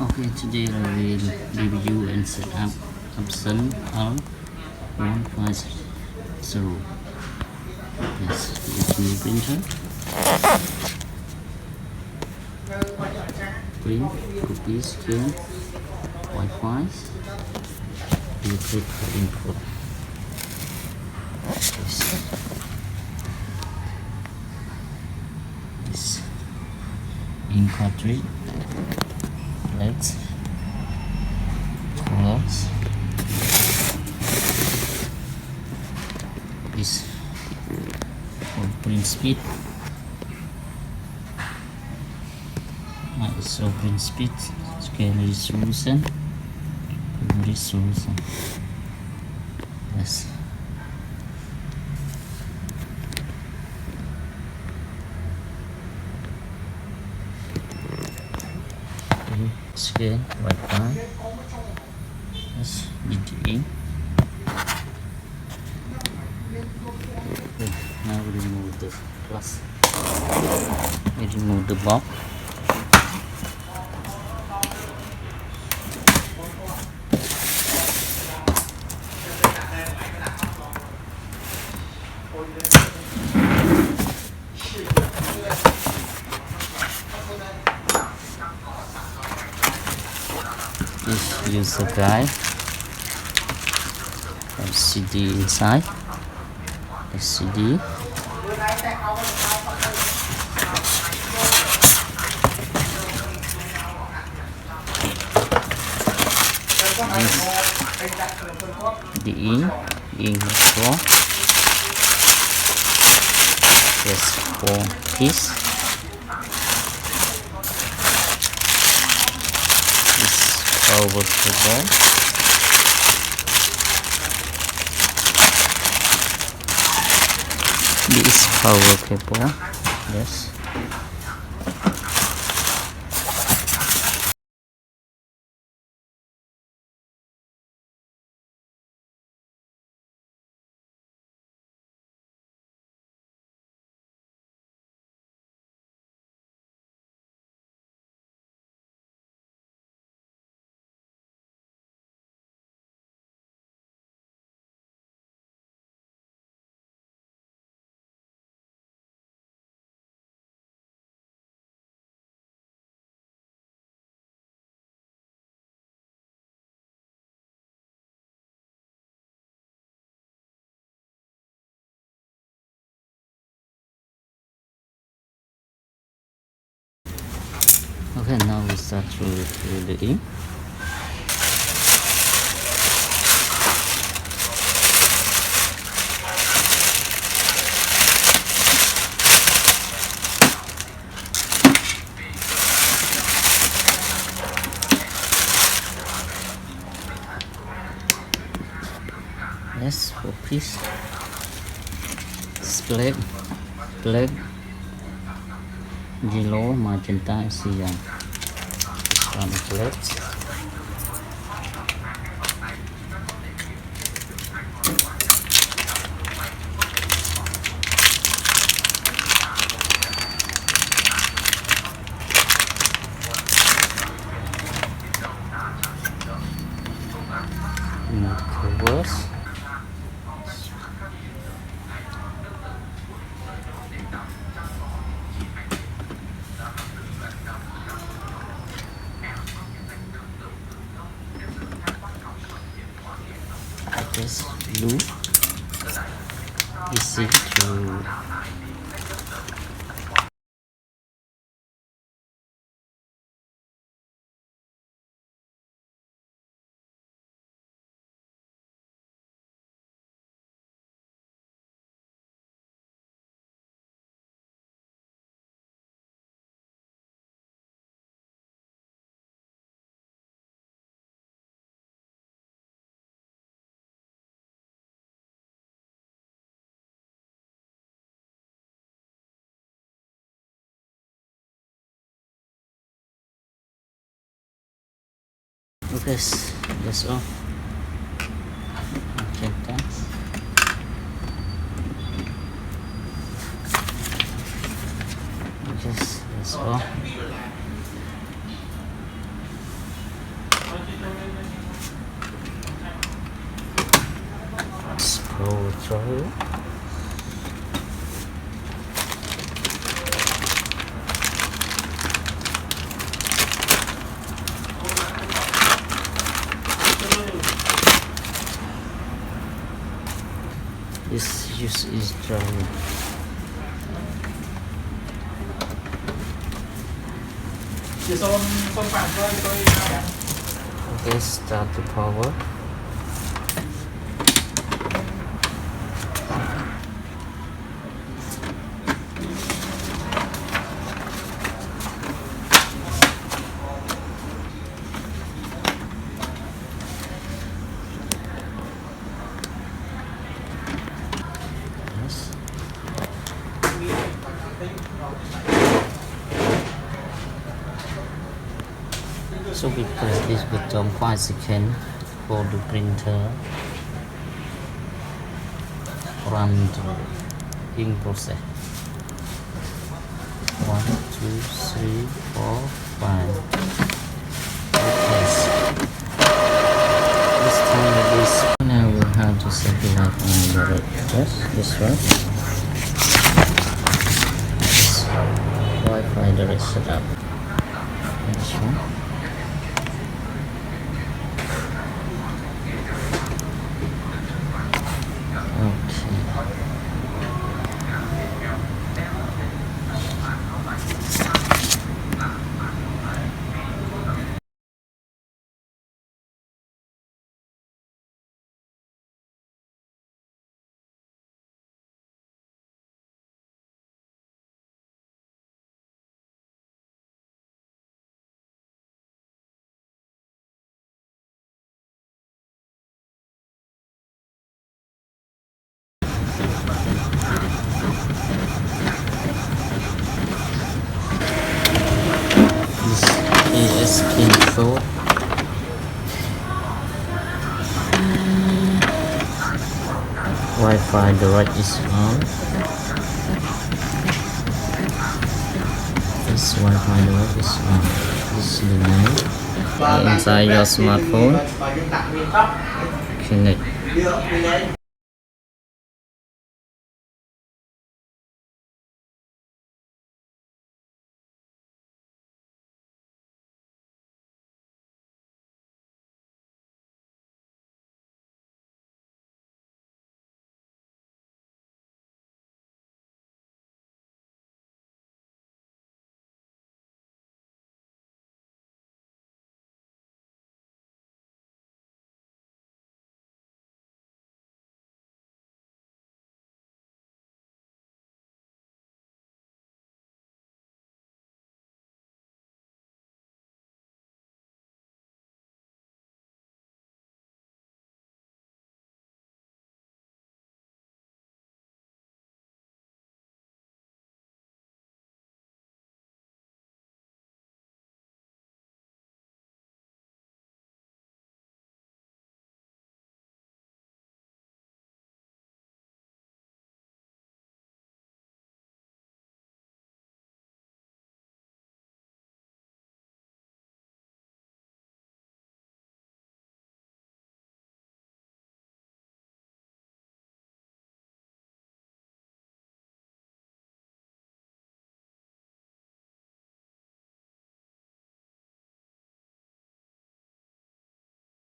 Okay, today I will review and set up EPSON L1250. Yes, it's new printer. Print, copy, scan, Wi-Fi. You click the input. This ink cartridge. Let's close this for print speed. So print speed, scale resolution, yes. Scale Wi-Fi, yes, BTE. Okay, now we remove the plus. We remove the box. Just use the guide. LCD inside. LCD. The ink for yes, 4 piece. This power cable. This power cable. Yes. Okay, now we start through the ink. Yes, for piece. Black, yellow, magenta, and cyan. One plate. Not covers. This blue, easy to okay, that's all. Magenta. Okay, that's all. power driver. This use is driver. Okay, start the power. Yes. So we press this button 5 seconds for the printer run the ink process. 1, 2, 3, 4, 5. Okay. This time with this now we'll have to set the light on the red. Yes, this one. This Wi-Fi direct setup. This one. This is info. Wi-Fi direct is on. This Wi-Fi direct is on. This is the name. Inside your smartphone. Connect.